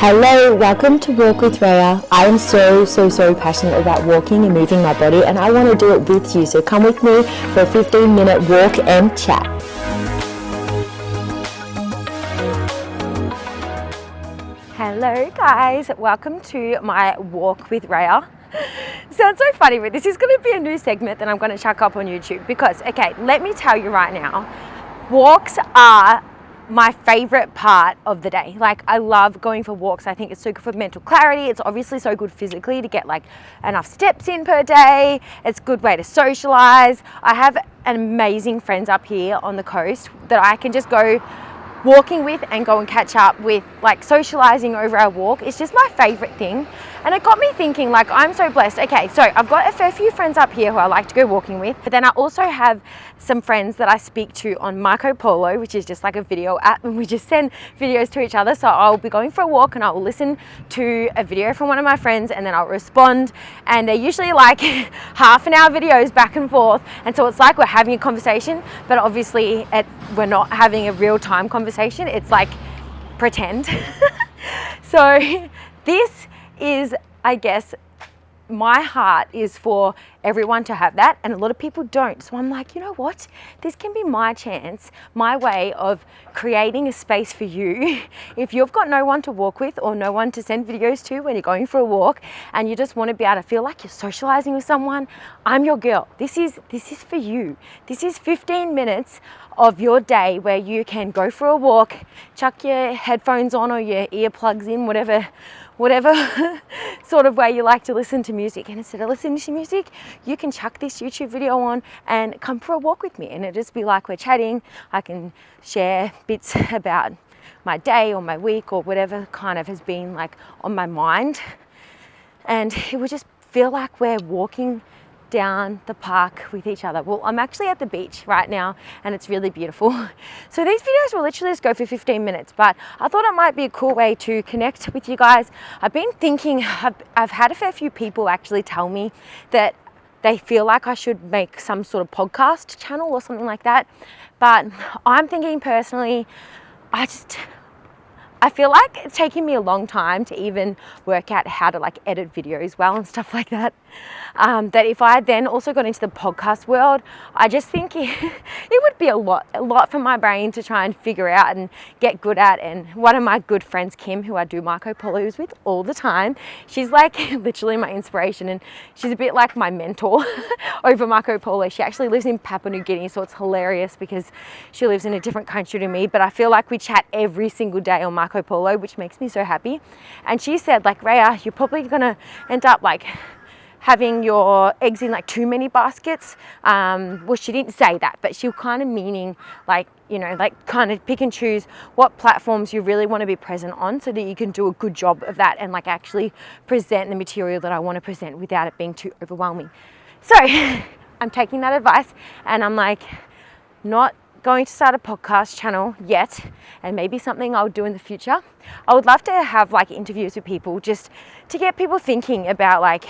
Hello, welcome to Walk with Raya. I am so passionate about walking and moving my body, and I want to do it with you. So come with me for a 15-minute walk and chat. Hello guys, welcome to my Walk with Raya. Sounds so funny, but this is going to be a new segment that I'm going to chuck up on YouTube because, okay, let me tell you right now, walks are my favorite part of the day. Like, I love going for walks. I think it's so good for mental clarity. It's obviously so good physically to get like enough steps in per day. It's a good way to socialize. I have amazing friends up here on the coast that I can just go walking with and go and catch up with, like socializing over our walk. It's just my favorite thing. And it got me thinking, like, I'm so blessed. Okay, so I've got a fair few friends up here who I like to go walking with, but then I also have some friends that I speak to on Marco Polo, which is just like a video app, and we just send videos to each other. So I'll be going for a walk and I will listen to a video from one of my friends and then I'll respond, and they're usually like half an hour videos back and forth, and so it's like we're having a conversation, but obviously we're not having a real-time conversation. It's like pretend. So this is, I guess, my heart is for everyone to have that, and a lot of people don't. So I'm like, you know what? This can be my chance, my way of creating a space for you. If you've got no one to walk with or no one to send videos to when you're going for a walk and you just want to be able to feel like you're socializing with someone, I'm your girl. This is for you. This is 15 minutes of your day where you can go for a walk, chuck your headphones on or your earplugs in, whatever sort of way you like to listen to music. And instead of listening to music, you can chuck this YouTube video on and come for a walk with me. And it'll just be like we're chatting. I can share bits about my day or my week or whatever kind of has been like on my mind. And it would just feel like we're walking down the park with each other. Well, I'm actually at the beach right now and it's really beautiful. So these videos will literally just go for 15 minutes, but I thought it might be a cool way to connect with you guys. I've been thinking, I've had a fair few people actually tell me that they feel like I should make some sort of podcast channel or something like that. But I'm thinking personally, I feel like it's taking me a long time to even work out how to like edit videos well and stuff like that. That if I then also got into the podcast world, I just think it would be a lot for my brain to try and figure out and get good at. And one of my good friends, Kim, who I do Marco Polos with all the time, she's like literally my inspiration, and she's a bit like my mentor over Marco Polo. She actually lives in Papua New Guinea, so it's hilarious because she lives in a different country to me, but I feel like we chat every single day on Marco Polo, which makes me so happy. And she said, like, Raya, you're probably gonna end up like having your eggs in like too many baskets. Well, she didn't say that, but she was kind of meaning like, you know, like kind of pick and choose what platforms you really want to be present on so that you can do a good job of that and like actually present the material that I want to present without it being too overwhelming. So I'm taking that advice and I'm like, not going to start a podcast channel yet, and maybe something I'll do in the future. I would love to have like interviews with people just to get people thinking about like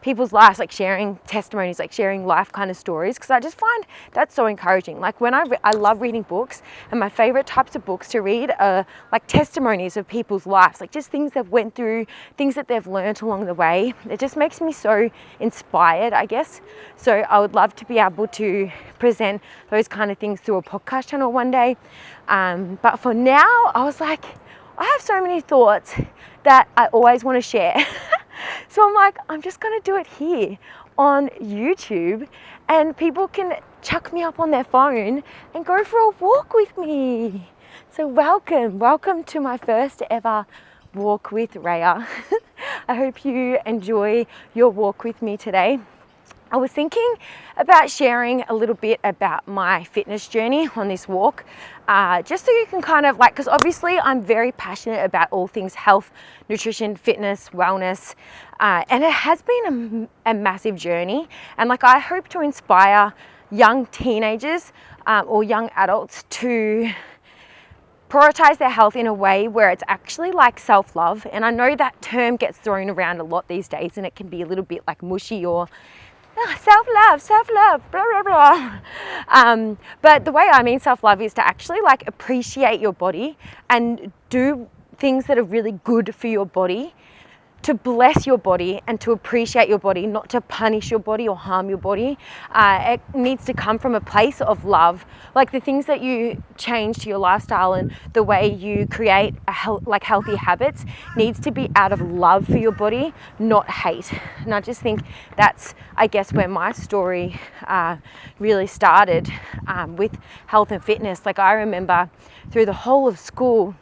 people's lives, like sharing testimonies, like sharing life kind of stories, because I just find that's so encouraging. Like when I love reading books, and my favorite types of books to read are like testimonies of people's lives, like just things they've went through, things that they've learned along the way. It just makes me so inspired, I guess. So I would love to be able to present those kind of things through a podcast channel one day. But for now, I was like, I have so many thoughts that I always want to share. So I'm like, I'm just going to do it here on YouTube, and people can chuck me up on their phone and go for a walk with me. So welcome to my first ever walk with Raya. I hope you enjoy your walk with me today. I was thinking about sharing a little bit about my fitness journey on this walk, just so you can kind of like, because obviously I'm very passionate about all things health, nutrition, fitness, wellness, and it has been a massive journey. And like, I hope to inspire young teenagers or young adults to prioritize their health in a way where it's actually like self-love. And I know that term gets thrown around a lot these days, and it can be a little bit like mushy or self-love, blah, blah, blah. But the way I mean self-love is to actually like appreciate your body and do things that are really good for your body, to bless your body and to appreciate your body, not to punish your body or harm your body. It needs to come from a place of love. Like the things that you change to your lifestyle and the way you create healthy habits needs to be out of love for your body, not hate. And I just think that's, I guess, where my story really started with health and fitness. Like I remember through the whole of school,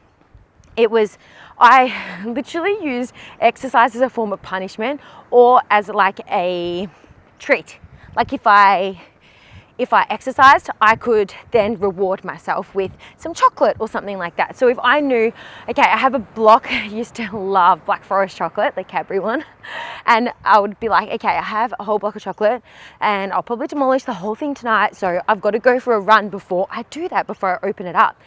I literally used exercise as a form of punishment or as like a treat. Like if I exercised, I could then reward myself with some chocolate or something like that. So if I knew, okay, I have a block, I used to love Black Forest chocolate, the Cadbury one, and I would be like, okay, I have a whole block of chocolate and I'll probably demolish the whole thing tonight, so I've got to go for a run before I do that, before I open it up.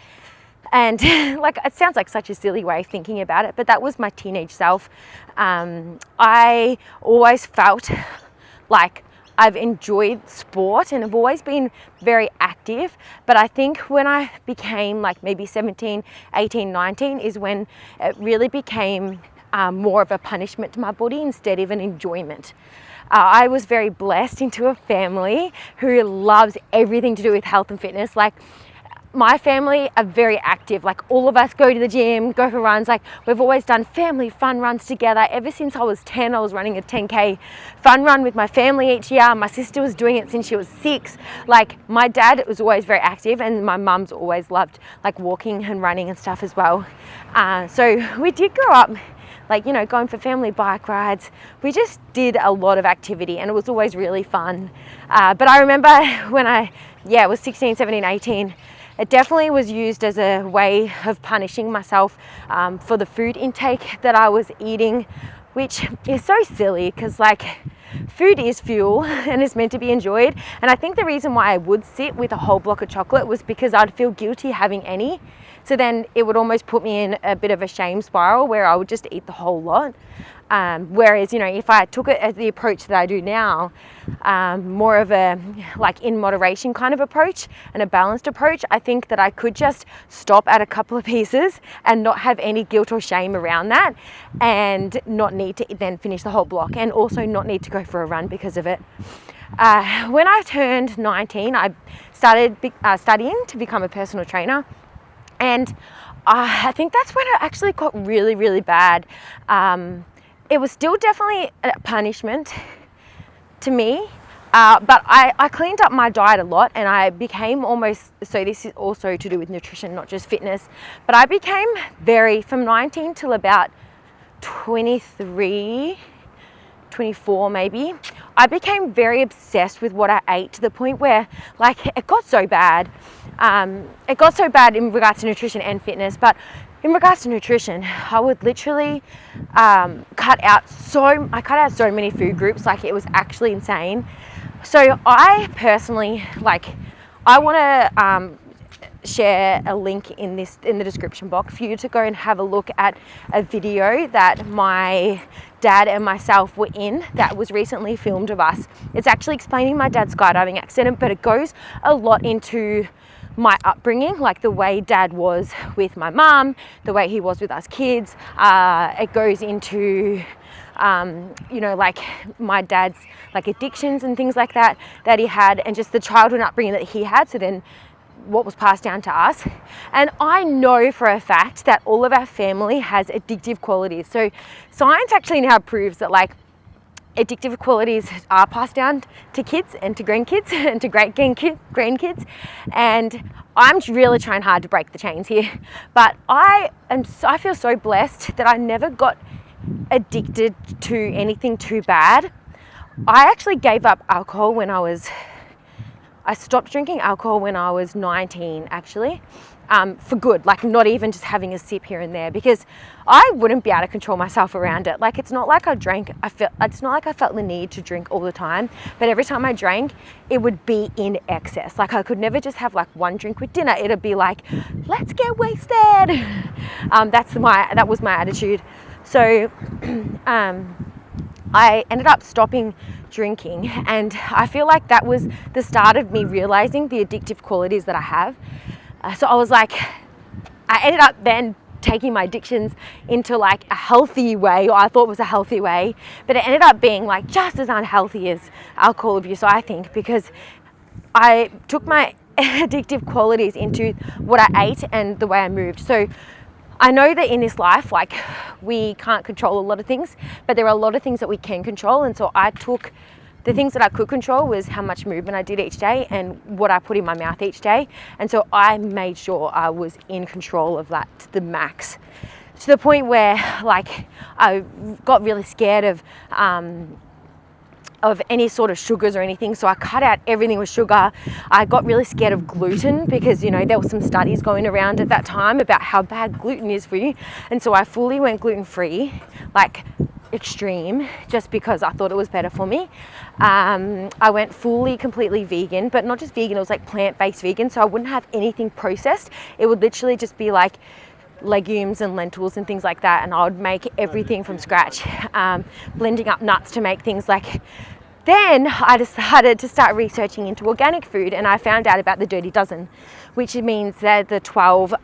And like, it sounds like such a silly way of thinking about it, but that was my teenage self. I always felt like I've enjoyed sport and I've always been very active. But I think when I became like maybe 17, 18, 19 is when it really became more of a punishment to my body instead of an enjoyment. I was very blessed into a family who loves everything to do with health and fitness. Like, my family are very active. Like all of us go to the gym, go for runs. Like we've always done family fun runs together. Ever since I was 10, I was running a 10K fun run with my family each year. My sister was doing it since she was 6. Like my dad was always very active, and my mum's always loved like walking and running and stuff as well. So we did grow up like, you know, going for family bike rides. We just did a lot of activity and it was always really fun. But I remember when I was 16, 17, 18, it definitely was used as a way of punishing myself for the food intake that I was eating, which is so silly because like food is fuel and is meant to be enjoyed. And I think the reason why I would sit with a whole block of chocolate was because I'd feel guilty having any. So then it would almost put me in a bit of a shame spiral where I would just eat the whole lot. Whereas, you know, if I took it as the approach that I do now, more of a like in moderation kind of approach and a balanced approach, I think that I could just stop at a couple of pieces and not have any guilt or shame around that, and not need to then finish the whole block, and also not need to go for a run because of it. When I turned 19, I started studying to become a personal trainer, and I think that's when it actually got really, really bad. It was still definitely a punishment to me, but I cleaned up my diet a lot, and I became almost, so this is also to do with nutrition, not just fitness, but I became from 19 till about 23, 24 maybe, I became very obsessed with what I ate, to the point where like it got so bad. It got so bad in regards to nutrition and fitness, but in regards to nutrition, I would literally cut out so many food groups, like it was actually insane. So I personally, like, I want to share a link in the description box for you to go and have a look at a video that my dad and myself were in that was recently filmed of us. It's actually explaining my dad's skydiving accident, but it goes a lot into my upbringing, like the way dad was with my mum, the way he was with us kids. It goes into you know, like my dad's like addictions and things like that he had, and just the childhood upbringing that he had, so then what was passed down to us. And I know for a fact that all of our family has addictive qualities. So science actually now proves that like addictive qualities are passed down to kids and to grandkids and to grandkids. And I'm really trying hard to break the chains here. But I feel so blessed that I never got addicted to anything too bad. I actually gave up alcohol I stopped drinking alcohol when I was 19, actually, for good, like not even just having a sip here and there, because I wouldn't be able to control myself around it. Like, it's not like it's not like I felt the need to drink all the time, but every time I drank, it would be in excess. Like, I could never just have like one drink with dinner. It'd be like, let's get wasted. That was my attitude. So, I ended up stopping drinking, and I feel like that was the start of me realizing the addictive qualities that I have. So I was like, I ended up then taking my addictions into like a healthy way, or I thought was a healthy way, but it ended up being like just as unhealthy as alcohol abuse, I think, because I took my addictive qualities into what I ate and the way I moved. So I know that in this life, like, we can't control a lot of things, but there are a lot of things that we can control. And so I took the things that I could control was how much movement I did each day and what I put in my mouth each day. And so I made sure I was in control of that to the max, to the point where like I got really scared of any sort of sugars or anything. So I cut out everything with sugar. I got really scared of gluten because, you know, there were some studies going around at that time about how bad gluten is for you. And so I fully went gluten-free, like extreme, just because I thought it was better for me. I went fully, completely vegan, but not just vegan, it was like plant-based vegan. So I wouldn't have anything processed. It would literally just be like legumes and lentils and things like that, and I would make everything from scratch, blending up nuts to make things like. Then I decided to start researching into organic food, and I found out about the Dirty Dozen, which means they're the 12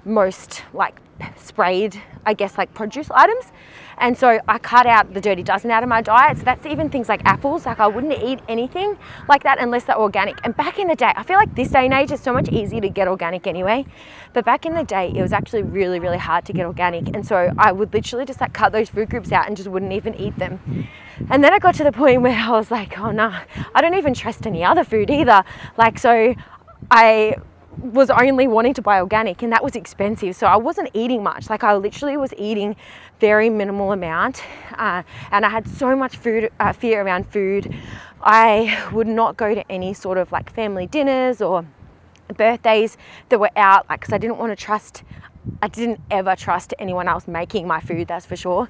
most like sprayed, I guess, like produce items. And so I cut out the Dirty Dozen out of my diet. So that's even things like apples. Like I wouldn't eat anything like that unless they're organic. And back in the day, I feel like this day and age it's so much easier to get organic anyway. But back in the day, it was actually really, really hard to get organic. And so I would literally just like cut those food groups out and just wouldn't even eat them. And then I got to the point where I was like, oh no, I don't even trust any other food either. Like, so I was only wanting to buy organic, and that was expensive, so I wasn't eating much. Like I literally was eating very minimal amount, and I had so much fear around food. I would not go to any sort of like family dinners or birthdays that were out, like, because I didn't ever trust anyone else making my food, that's for sure.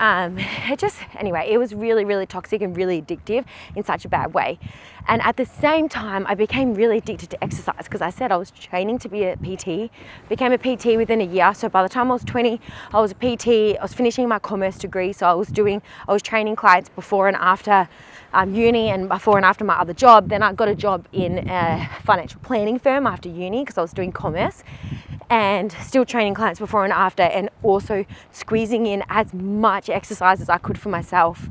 It was really, really toxic and really addictive in such a bad way. And at the same time, I became really addicted to exercise because I said I was training to be a PT, became a PT within a year. So by the time I was 20, I was a PT, I was finishing my commerce degree. So I was training clients before and after uni and before and after my other job. Then I got a job in a financial planning firm after uni because I was doing commerce, and still training clients before and after, and also squeezing in as much exercise as I could for myself.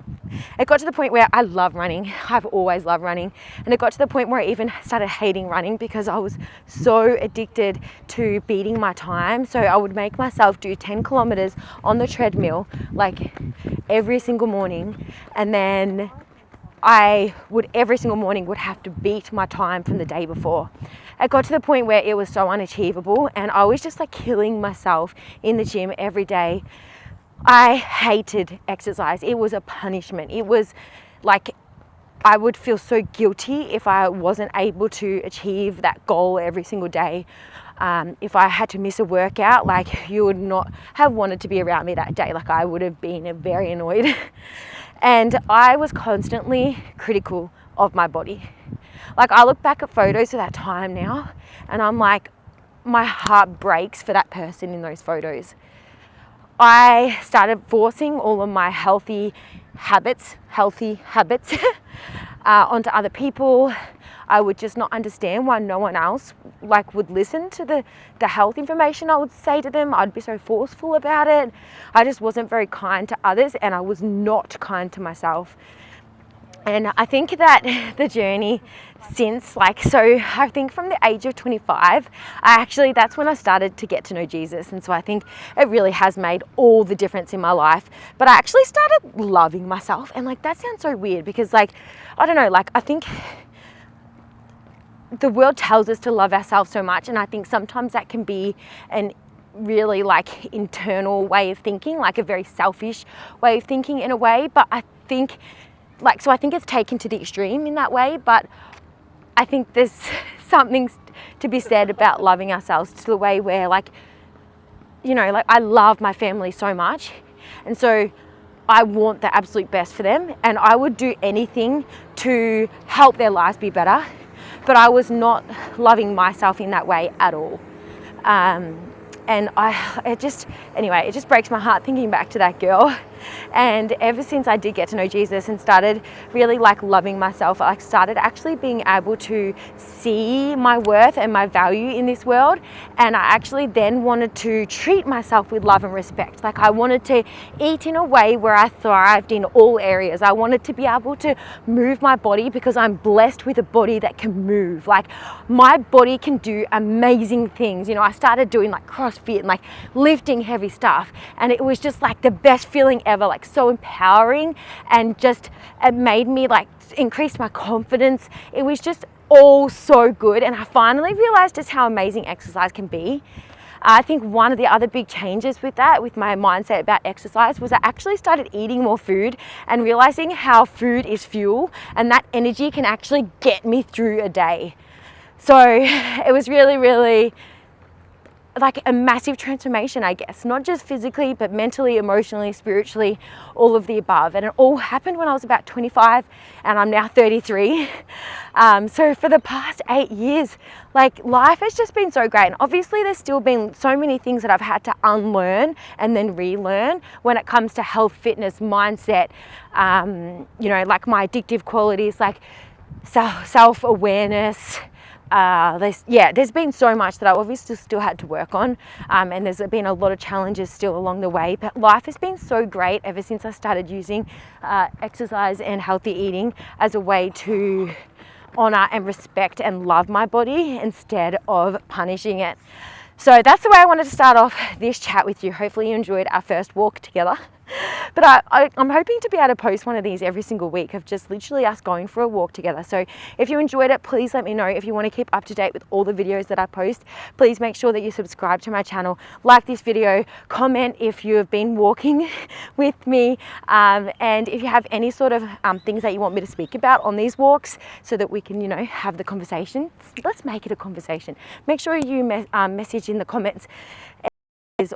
It got to the point where I love running. I've always loved running. And it got to the point where I even started hating running because I was so addicted to beating my time. So I would make myself do 10 kilometers on the treadmill, like every single morning. And then I would every single morning would have to beat my time from the day before. It got to the point where it was so unachievable, and I was just like killing myself in the gym every day. I hated exercise. It was a punishment. It was like I would feel so guilty if I wasn't able to achieve that goal every single day. If I had to miss a workout, like, you would not have wanted to be around me that day. Like, I would have been very annoyed. And I was constantly critical of my body. Like, I look back at photos of that time now, and I'm like, my heart breaks for that person in those photos. I started forcing all of my healthy habits onto other people. I would just not understand why no one else like would listen to the health information I would say to them. I'd be so forceful about it. I just wasn't very kind to others, and I was not kind to myself. And I think that the journey since, I think from the age of 25, that's when I started to get to know Jesus. And so I think it really has made all the difference in my life. But I actually started loving myself. And that sounds so weird because I don't know, I think the world tells us to love ourselves so much. And I think sometimes that can be an really internal way of thinking, a very selfish way of thinking in a way. But I think I think it's taken to the extreme in that way, but I think there's something to be said about loving ourselves to the way where I love my family so much, and so I want the absolute best for them, and I would do anything to help their lives be better, but I was not loving myself in that way at all. And it just breaks my heart thinking back to that girl. And ever since I did get to know Jesus and started really like loving myself, I started actually being able to see my worth and my value in this world. And I actually then wanted to treat myself with love and respect. Like I wanted to eat in a way where I thrived in all areas. I wanted to be able to move my body because I'm blessed with a body that can move. Like my body can do amazing things. You know, I started doing like CrossFit and like lifting heavy stuff, and it was just like the best feeling ever, like so empowering, and just it made me like increase my confidence. It was just all so good, and I finally realized just how amazing exercise can be. I think one of the other big changes with that, with my mindset about exercise, was I actually started eating more food and realizing how food is fuel, and that energy can actually get me through a day. So it was really, really like a massive transformation, I guess, not just physically, but mentally, emotionally, spiritually, all of the above. And it all happened when I was about 25, and I'm now 33. So for the past 8 years, like life has just been so great. And obviously there's still been so many things that I've had to unlearn and then relearn when it comes to health, fitness, mindset, you know, like my addictive qualities, like self-awareness. There's been so much that I obviously still had to work on, and there's been a lot of challenges still along the way, but life has been so great ever since I started using exercise and healthy eating as a way to honor and respect and love my body instead of punishing it. So that's the way I wanted to start off this chat with you. Hopefully you enjoyed our first walk together. But I'm hoping to be able to post one of these every single week of just literally us going for a walk together. So if you enjoyed it, please let me know. If you want to keep up to date with all the videos that I post, please make sure that you subscribe to my channel, like this video, comment if you have been walking with me, and if you have any sort of things that you want me to speak about on these walks so that we can, you know, have the conversation. Let's make it a conversation. Make sure you message in the comments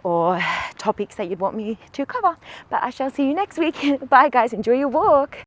or topics that you'd want me to cover. But I shall see you next week. Bye guys, enjoy your walk.